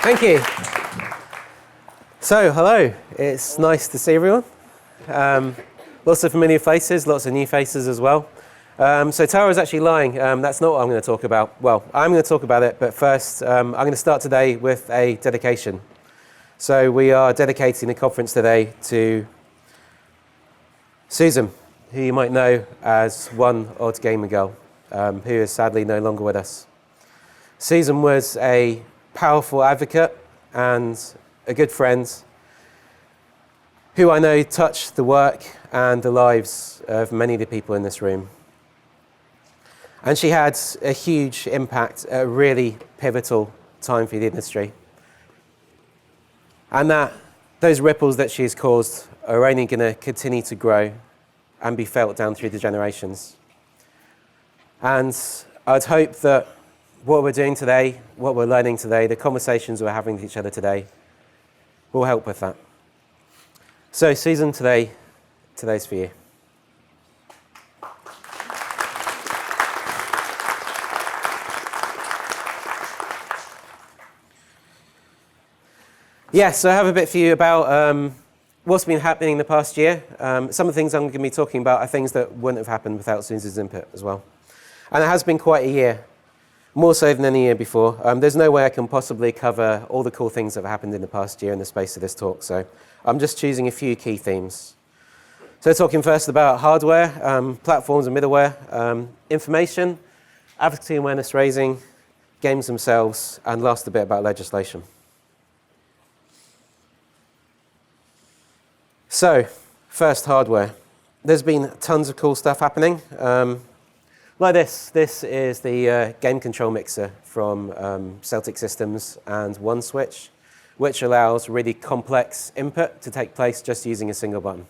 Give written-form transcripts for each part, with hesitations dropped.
Thank you. So, hello. It's nice to see everyone. Lots of familiar faces, lots of new faces as well. So Tara is actually lying. That's not what I'm going to talk about. Well, I'm going to talk about it, but first I'm going to start today with a dedication. So we are dedicating the conference today to Susan, who you might know as one odd gamer girl, who is sadly no longer with us. Susan was a powerful advocate and a good friend who I know touched the work and the lives of many of the people in this room. And she had a huge impact at a really pivotal time for the industry. And those ripples that she's caused are only going to continue to grow and be felt down through the generations. And I'd hope that what we're doing today, what we're learning today, the conversations we're having with each other today will help with that. So Susan, today's for you. Yes, I have a bit for you about what's been happening in the past year. Some of the things I'm going to be talking about are things that wouldn't have happened without Susan's input as well. And it has been quite a year, more so than any year before. There's no way I can possibly cover all the cool things that have happened in the past year in the space of this talk, so I'm just choosing a few key themes. So talking first about hardware, platforms and middleware, information, advocacy and awareness raising, games themselves, and last a bit about legislation. So, first hardware. There's been tons of cool stuff happening. Like this. This is the game control mixer from Celtic Systems and OneSwitch, which allows really complex input to take place just using a single button.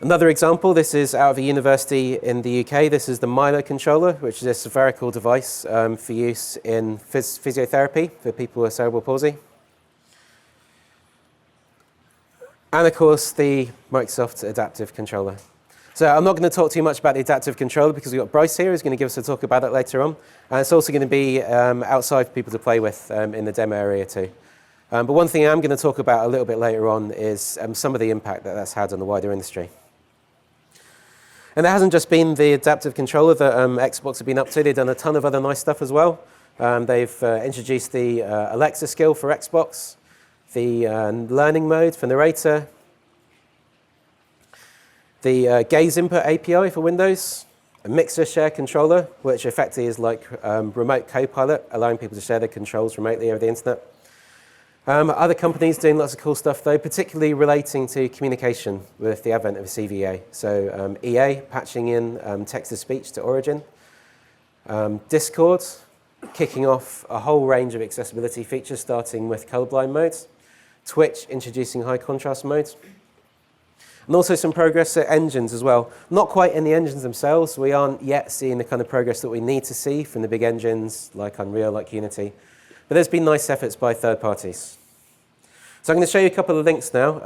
Another example, this is out of a university in the UK. This is the Milo controller, which is a spherical device for use in physiotherapy for people with cerebral palsy. And of course, the Microsoft Adaptive Controller. So I'm not going to talk too much about the Adaptive Controller because we've got Bryce here who's going to give us a talk about it later on. And it's also going to be outside for people to play with in the demo area too. But one thing I'm going to talk about a little bit later on is some of the impact that that's had on the wider industry. And there hasn't just been the Adaptive Controller that Xbox have been up to. They've done a ton of other nice stuff as well. They've introduced the Alexa skill for Xbox, the learning mode for narrator, the gaze input API for Windows, a mixer share controller, which effectively is like remote co-pilot, allowing people to share their controls remotely over the internet. Other companies doing lots of cool stuff though, particularly relating to communication with the advent of CVA. So EA patching in text-to-speech to Origin, Discord kicking off a whole range of accessibility features starting with colorblind modes, Twitch introducing high contrast modes, and also some progress at engines as well. Not quite in the engines themselves. We aren't yet seeing the kind of progress that we need to see from the big engines like Unreal, like Unity. But there's been nice efforts by third parties. So I'm going to show you a couple of links now.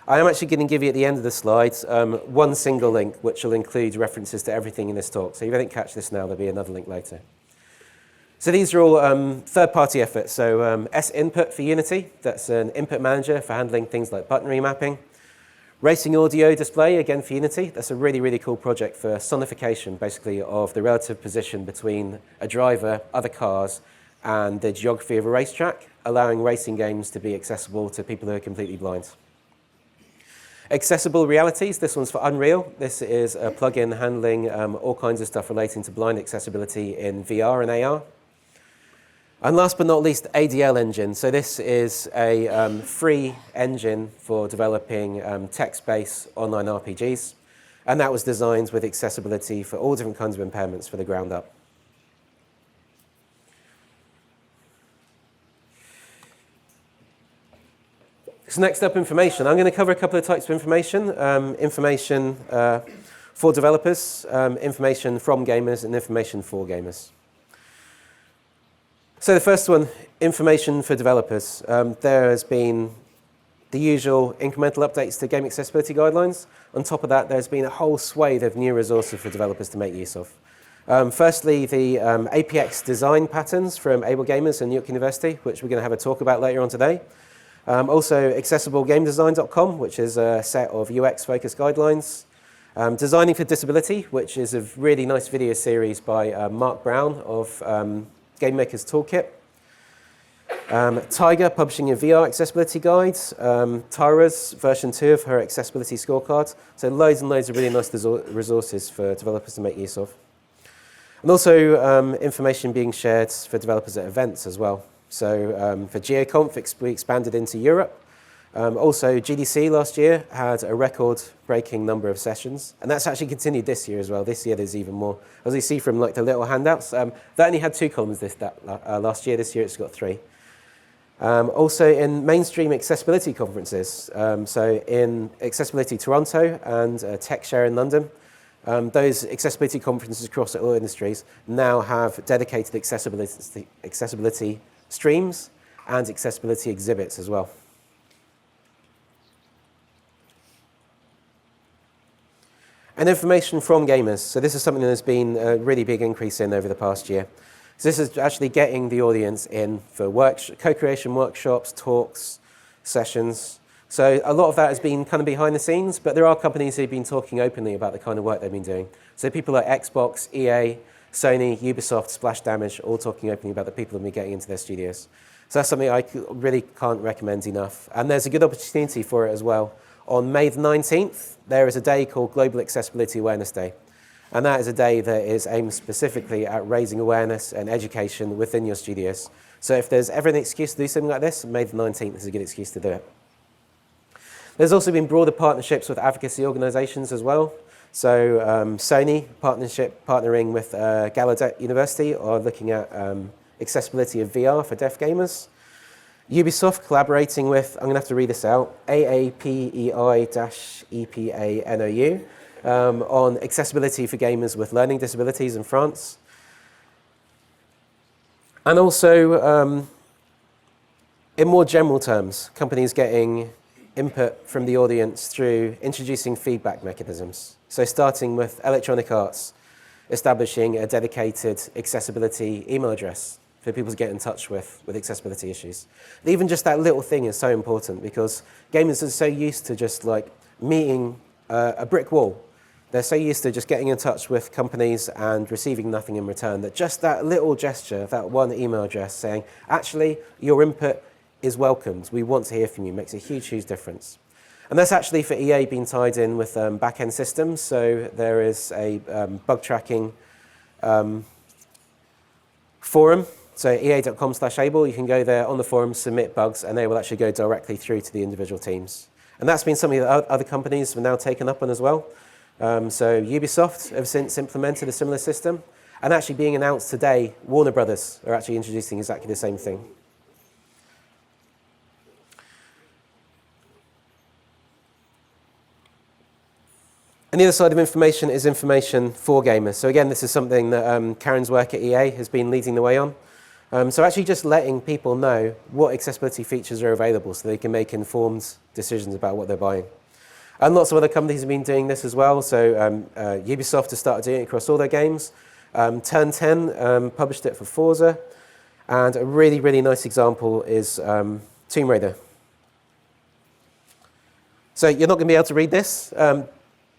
I am actually going to give you at the end of the slides one single link, which will include references to everything in this talk. So if you don't catch this now, there'll be another link later. So these are all third-party efforts. So S-Input for Unity, that's an input manager for handling things like button remapping. Racing Audio Display, again for Unity, that's a really, really cool project for sonification, basically, of the relative position between a driver, other cars, and the geography of a racetrack, allowing racing games to be accessible to people who are completely blind. Accessible Realities, this one's for Unreal. This is a plugin handling all kinds of stuff relating to blind accessibility in VR and AR. And last but not least, ADL Engine. So this is a free engine for developing text-based online RPGs. And that was designed with accessibility for all different kinds of impairments for the ground up. So next up, information. I'm going to cover a couple of types of information. Information for developers, information from gamers, and information for gamers. So the first one, information for developers. There has been the usual incremental updates to game accessibility guidelines. On top of that, there's been a whole swathe of new resources for developers to make use of. Firstly, the APX design patterns from Able Gamers and New York University, which we're going to have a talk about later on today. Also, accessiblegamedesign.com, which is a set of UX-focused guidelines. Designing for Disability, which is a really nice video series by Mark Brown of Game Maker's Toolkit. Tiger publishing a VR accessibility guide. Tara's version 2 of her accessibility scorecard. So loads and loads of really nice resources for developers to make use of. And also information being shared for developers at events as well. So for GeoConf, we expanded into Europe. Also, GDC last year had a record-breaking number of sessions, and that's actually continued this year as well. This year there's even more. As you see from like the little handouts, that only had 2 columns last year. This year it's got 3. Also in mainstream accessibility conferences, so in Accessibility Toronto and TechShare in London, those accessibility conferences across all industries now have dedicated accessibility streams and accessibility exhibits as well. And information from gamers. So this is something that there's been a really big increase in over the past year. So this is actually getting the audience in for co-creation workshops, talks, sessions. So a lot of that has been kind of behind the scenes, but there are companies who've been talking openly about the kind of work they've been doing. So people like Xbox, EA, Sony, Ubisoft, Splash Damage, all talking openly about the people who've been getting into their studios. So that's something I really can't recommend enough. And there's a good opportunity for it as well. On May the 19th, there is a day called Global Accessibility Awareness Day. And that is a day that is aimed specifically at raising awareness and education within your studios. So if there's ever an excuse to do something like this, May the 19th is a good excuse to do it. There's also been broader partnerships with advocacy organizations as well. So Sony partnering with Gallaudet University are looking at accessibility of VR for deaf gamers. Ubisoft collaborating with, I'm going to have to read this out, AAPEI-EPANOU on accessibility for gamers with learning disabilities in France. And also, in more general terms, companies getting input from the audience through introducing feedback mechanisms. So starting with Electronic Arts, establishing a dedicated accessibility email address for people to get in touch with accessibility issues. And even just that little thing is so important because gamers are so used to just like meeting a brick wall. They're so used to just getting in touch with companies and receiving nothing in return that just that little gesture, that one email address saying, actually, your input is welcomed. We want to hear from you. Makes a huge, huge difference. And that's actually for EA been tied in with back-end systems. So there is a bug tracking forum. So ea.com/able, you can go there on the forum, submit bugs, and they will actually go directly through to the individual teams. And that's been something that other companies have now taken up on as well. So Ubisoft have since implemented a similar system. And actually being announced today, Warner Brothers are actually introducing exactly the same thing. And the other side of information is information for gamers. So again, this is something that Karen's work at EA has been leading the way on. So actually just letting people know what accessibility features are available so they can make informed decisions about what they're buying. And lots of other companies have been doing this as well. So Ubisoft has started doing it across all their games. Turn 10 published it for Forza. And a really, really nice example is Tomb Raider. So you're not going to be able to read this.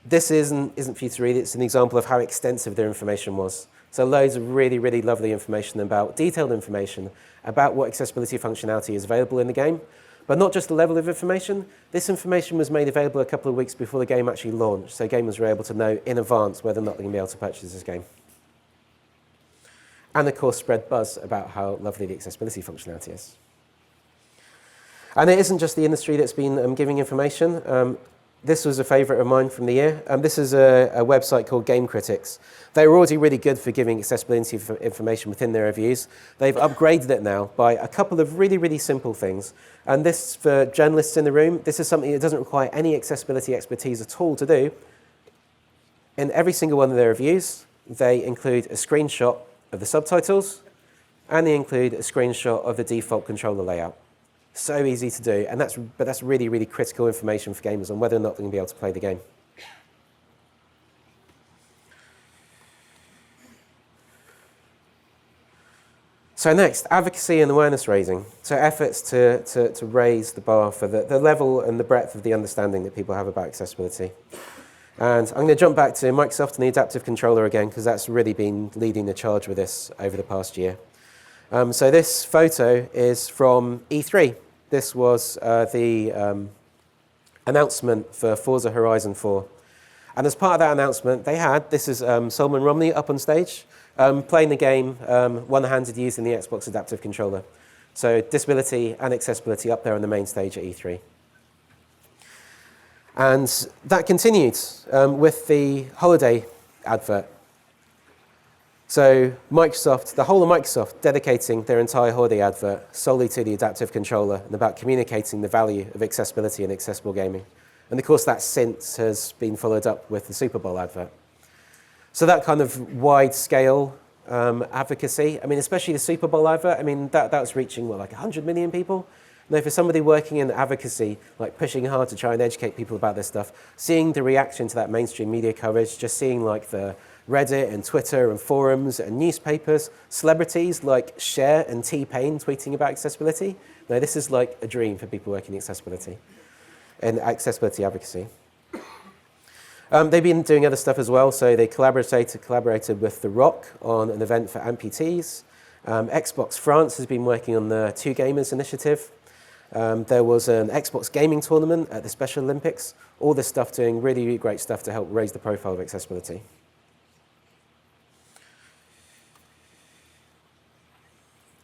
This isn't for you to read. It's an example of how extensive their information was. So loads of really, really lovely information detailed information about what accessibility functionality is available in the game. But not just the level of information. This information was made available a couple of weeks before the game actually launched. So gamers were able to know in advance whether or not they're going to be able to purchase this game. And of course, spread buzz about how lovely the accessibility functionality is. And it isn't just the industry that's been giving information. This was a favorite of mine from the year. This is a website called Game Critics. They were already really good for giving accessibility information within their reviews. They've upgraded it now by a couple of really, really simple things. And this, for journalists in the room, this is something that doesn't require any accessibility expertise at all to do. In every single one of their reviews, they include a screenshot of the subtitles, and they include a screenshot of the default controller layout. So easy to do, but that's really, really critical information for gamers on whether or not they're going to be able to play the game. So next, advocacy and awareness raising. So efforts to raise the bar for the level and the breadth of the understanding that people have about accessibility. And I'm going to jump back to Microsoft and the adaptive controller again, because that's really been leading the charge with this over the past year. So this photo is from E3. This was the announcement for Forza Horizon 4. And as part of that announcement, this is Solomon Romney up on stage, playing the game one-handed using the Xbox adaptive controller. So disability and accessibility up there on the main stage at E3. And that continued with the holiday advert. So Microsoft, the whole of Microsoft, dedicating their entire holiday advert solely to the adaptive controller and about communicating the value of accessibility and accessible gaming. And of course, that since has been followed up with the Super Bowl advert. So that kind of wide-scale advocacy, I mean, especially the Super Bowl advert, I mean, that was reaching, what, like 100 million people? Now, for somebody working in advocacy, like pushing hard to try and educate people about this stuff, seeing the reaction to that mainstream media coverage, just seeing like the Reddit and Twitter and forums and newspapers, celebrities like Cher and T-Pain tweeting about accessibility. Now, this is like a dream for people working in accessibility and accessibility advocacy. They've been doing other stuff as well. So they collaborated with The Rock on an event for amputees. Xbox France has been working on the Two Gamers initiative. There was an Xbox gaming tournament at the Special Olympics. All this stuff doing really, really great stuff to help raise the profile of accessibility.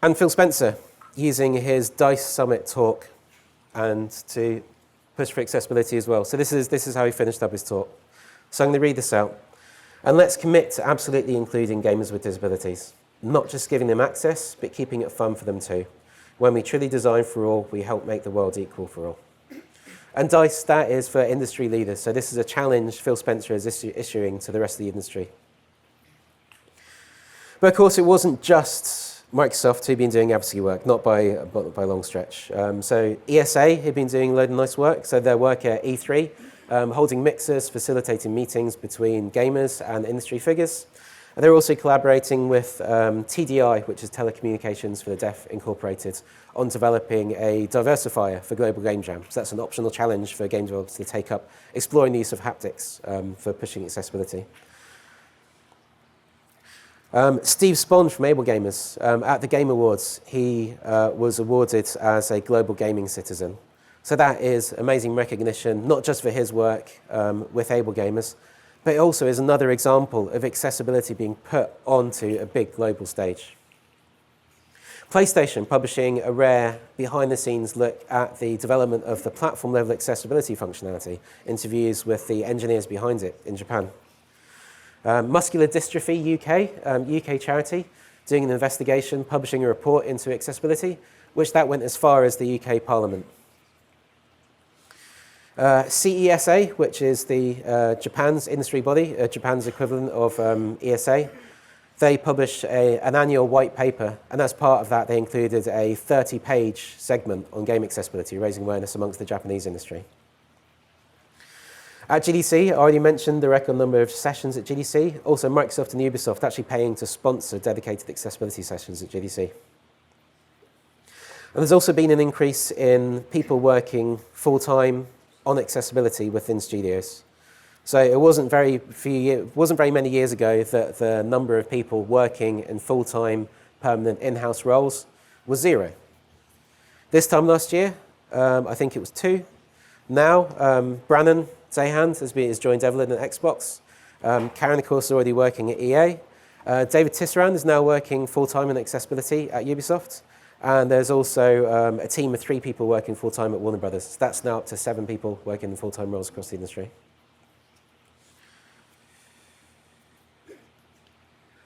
And Phil Spencer, using his DICE Summit talk and to push for accessibility as well. So this is how he finished up his talk. So I'm going to read this out. And let's commit to absolutely including gamers with disabilities, not just giving them access, but keeping it fun for them too. When we truly design for all, we help make the world equal for all. And DICE, that is for industry leaders. So this is a challenge Phil Spencer is issuing to the rest of the industry. But of course, it wasn't just Microsoft who'd been doing advocacy work, not by a long stretch. So ESA had been doing a load of nice work. So their work at E3, holding mixers, facilitating meetings between gamers and industry figures. And they're also collaborating with TDI, which is Telecommunications for the Deaf Incorporated, on developing a diversifier for Global Game Jam. So that's an optional challenge for game developers to take up, exploring the use of haptics for pushing accessibility. Steve Spon from Able Gamers, at the Game Awards, he was awarded as a global gaming citizen. So that is amazing recognition, not just for his work with Able Gamers, but it also is another example of accessibility being put onto a big global stage. PlayStation publishing a rare behind-the-scenes look at the development of the platform-level accessibility functionality, interviews with the engineers behind it in Japan. Muscular Dystrophy UK, UK charity, doing an investigation, publishing a report into accessibility, which that went as far as the UK Parliament. CESA, which is the Japan's industry body, Japan's equivalent of ESA, they published an annual white paper, and as part of that, they included a 30-page segment on game accessibility, raising awareness amongst the Japanese industry. At GDC, I already mentioned the record number of sessions at GDC. Also, Microsoft and Ubisoft actually paying to sponsor dedicated accessibility sessions at GDC. And there's also been an increase in people working full-time on accessibility within studios. So it wasn't very many years ago that the number of people working in full-time permanent in-house roles was 0. This time last year, I think it was 2. Now, Brannon Zahand has joined Evelyn at Xbox. Karen, of course, is already working at EA. David Tisserand is now working full-time in accessibility at Ubisoft. And there's also a team of 3 people working full-time at Warner Brothers. So that's now up to 7 people working in full-time roles across the industry.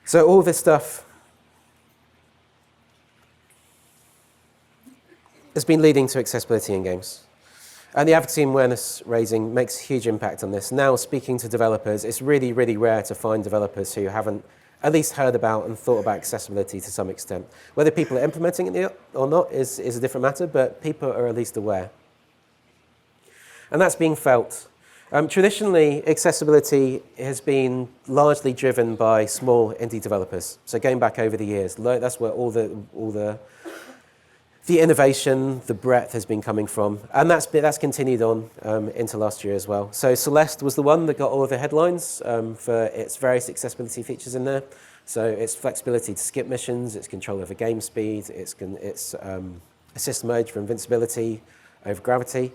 So all this stuff has been leading to accessibility in games. And the advocacy and awareness raising makes a huge impact on this. Now, speaking to developers, it's really, really rare to find developers who haven't at least heard about and thought about accessibility to some extent. Whether people are implementing it or not is a different matter, but people are at least aware. And that's being felt. Traditionally, accessibility has been largely driven by small indie developers. So going back over the years, that's where all the innovation, the breadth has been coming from. And that's continued on into last year as well. So Celeste was the one that got all of the headlines for its various accessibility features in there. So its flexibility to skip missions, its control over game speed, its assist mode for invincibility over gravity.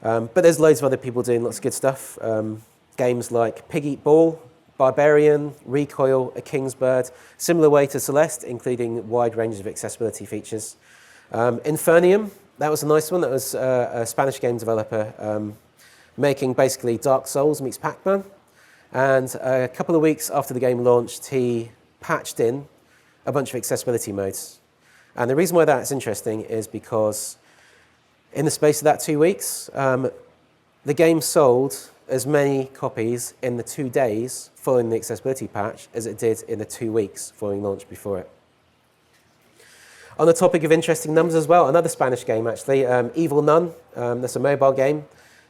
But there's loads of other people doing lots of good stuff. Games like Pig Eat Ball, Barbarian, Recoil, A King's Bird, similar way to Celeste, including wide range of accessibility features. Infernium, that was a nice one. That was a Spanish game developer making basically Dark Souls meets Pac-Man. And a couple of weeks after the game launched, he patched in a bunch of accessibility modes. And the reason why that's interesting is because in the space of that 2 weeks, the game sold as many copies in the 2 days following the accessibility patch as it did in the 2 weeks following launch before it. On the topic of interesting numbers as well, another Spanish game actually, Evil Nun, that's a mobile game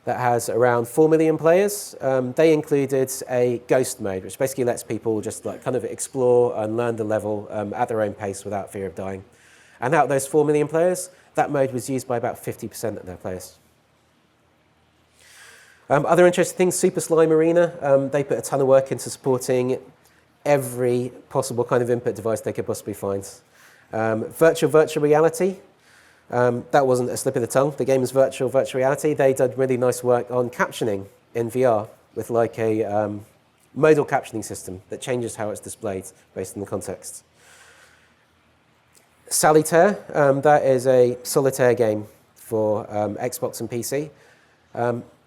that has around 4 million players. They included a ghost mode, which basically lets people just like kind of explore and learn the level at their own pace without fear of dying. And out of those 4 million players, that mode was used by about 50% of their players. Other interesting things, Super Slime Arena, they put a ton of work into supporting every possible kind of input device they could possibly find. Virtual reality, that wasn't a slip of the tongue. The game is virtual reality. They did really nice work on captioning in VR with like a modal captioning system that changes how it's displayed based on the context. Solitaire, that is a solitaire game for Xbox and PC.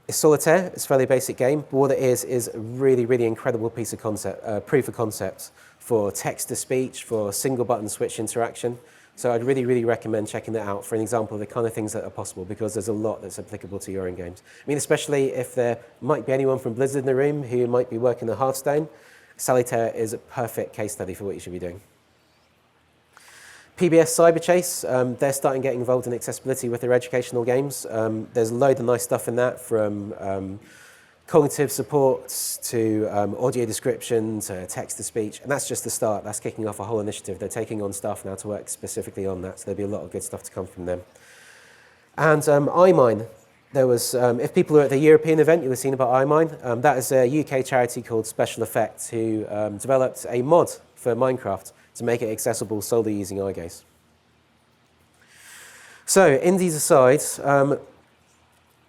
It's solitaire, it's a fairly basic game, but what it is a really, really incredible piece of proof of concept for text-to-speech, for single-button switch interaction. So I'd really, really recommend checking that out for an example of the kind of things that are possible, because there's a lot that's applicable to your own games. I mean, especially if there might be anyone from Blizzard in the room who might be working on Hearthstone, Solitaire is a perfect case study for what you should be doing. PBS Cyberchase, they're starting getting involved in accessibility with their educational games. There's a load of nice stuff in that, from cognitive supports to audio description to text-to-speech, and that's just the start. That's kicking off a whole initiative. They're taking on staff now to work specifically on that, so there'll be a lot of good stuff to come from them. And iMine, there was, if people were at the European event, you'll have seen about iMine. That is a UK charity called Special Effects who developed a mod for Minecraft to make it accessible solely using eye gaze. So, indies aside,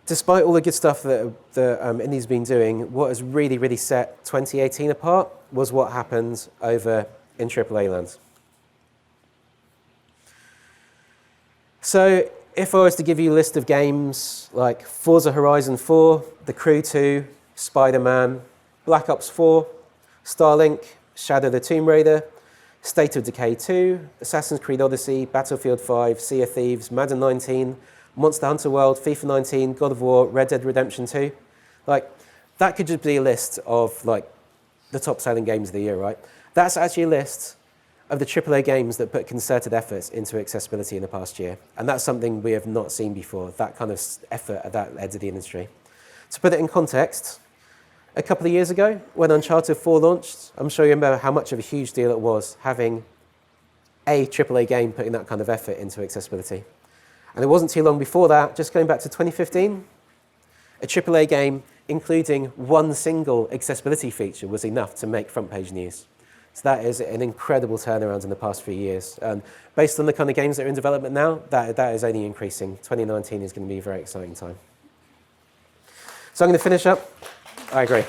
despite all the good stuff that Indie's been doing, what has really, really set 2018 apart was what happened over in AAA land. So, if I was to give you a list of games like Forza Horizon 4, The Crew 2, Spider-Man, Black Ops 4, Starlink, Shadow of the Tomb Raider, State of Decay 2, Assassin's Creed Odyssey, Battlefield 5, Sea of Thieves, Madden 19, Monster Hunter World, FIFA 19, God of War, Red Dead Redemption 2. Like, that could just be a list of like the top selling games of the year, right? That's actually a list of the AAA games that put concerted efforts into accessibility in the past year. And that's something we have not seen before, that kind of effort at that edge of the industry. To put it in context, a couple of years ago, when Uncharted 4 launched, I'm sure you remember how much of a huge deal it was having a AAA game putting that kind of effort into accessibility. And it wasn't too long before that, just going back to 2015, a AAA game including one single accessibility feature was enough to make front page news. So that is an incredible turnaround in the past few years. And based on the kind of games that are in development now, that is only increasing. 2019 is going to be a very exciting time. So I'm going to finish up. I agree.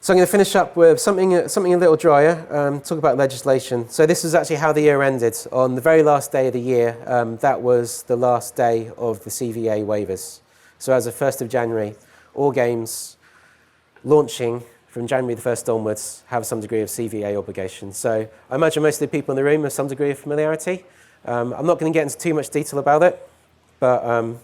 So I'm going to finish up with something a little drier, talk about legislation. So this is actually how the year ended. On the very last day of the year, that was the last day of the CVA waivers. So as of 1st of January, all games launching from January the 1st onwards have some degree of CVA obligation. So I imagine most of the people in the room have some degree of familiarity. I'm not going to get into too much detail about it, but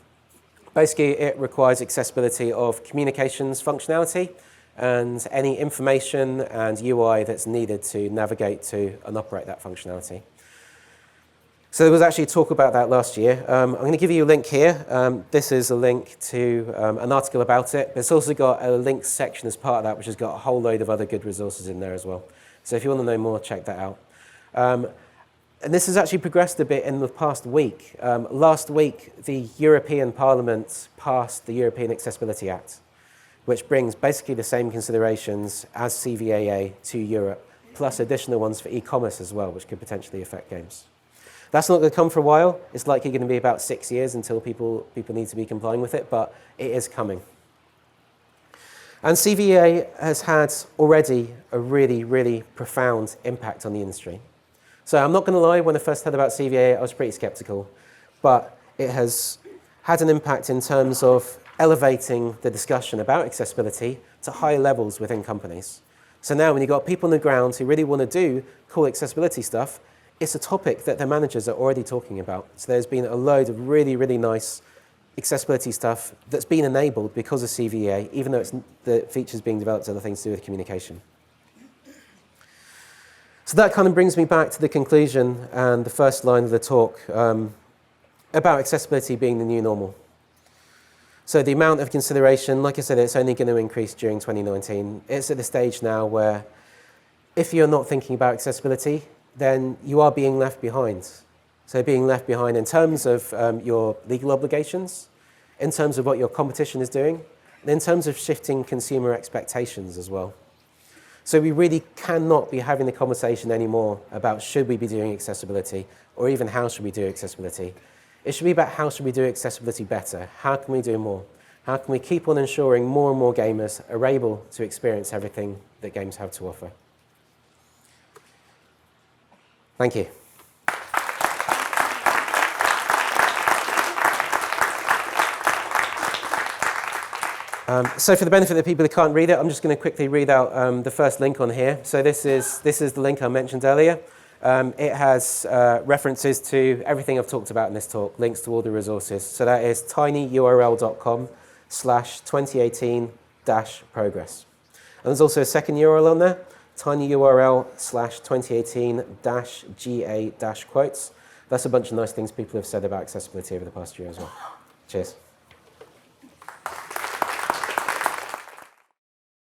basically it requires accessibility of communications functionality and any information and UI that's needed to navigate to and operate that functionality. So there was actually talk about that last year. I'm going to give you a link here. This is a link to an article about it. But it's also got a links section as part of that, which has got a whole load of other good resources in there as well. So if you want to know more, check that out. And this has actually progressed a bit in the past week. Last week, the European Parliament passed the European Accessibility Act, which brings basically the same considerations as CVAA to Europe, plus additional ones for e-commerce as well, which could potentially affect games. That's not going to come for a while. It's likely going to be about 6 years until people need to be complying with it, but it is coming. And CVAA has had already a really, really profound impact on the industry. So I'm not going to lie, when I first heard about CVAA, I was pretty skeptical, but it has had an impact in terms of elevating the discussion about accessibility to higher levels within companies. So now when you've got people on the ground who really want to do cool accessibility stuff, it's a topic that their managers are already talking about. So there's been a load of really, really nice accessibility stuff that's been enabled because of CVAA, even though the features being developed are other things to do with communication. So that kind of brings me back to the conclusion and the first line of the talk about accessibility being the new normal. So the amount of consideration, like I said, it's only going to increase during 2019. It's at the stage now where if you're not thinking about accessibility, then you are being left behind. So being left behind in terms of your legal obligations, in terms of what your competition is doing, and in terms of shifting consumer expectations as well. So we really cannot be having the conversation anymore about should we be doing accessibility, or even how should we do accessibility. It should be about how should we do accessibility better? How can we do more? How can we keep on ensuring more and more gamers are able to experience everything that games have to offer? Thank you. So for the benefit of the people who can't read it, I'm just going to quickly read out the first link on here. So this is the link I mentioned earlier. It has references to everything I've talked about in this talk, links to all the resources. So that is tinyurl.com/2018-progress. And there's also a second URL on there, tinyurl/2018-GA-quotes. That's a bunch of nice things people have said about accessibility over the past year as well. Cheers.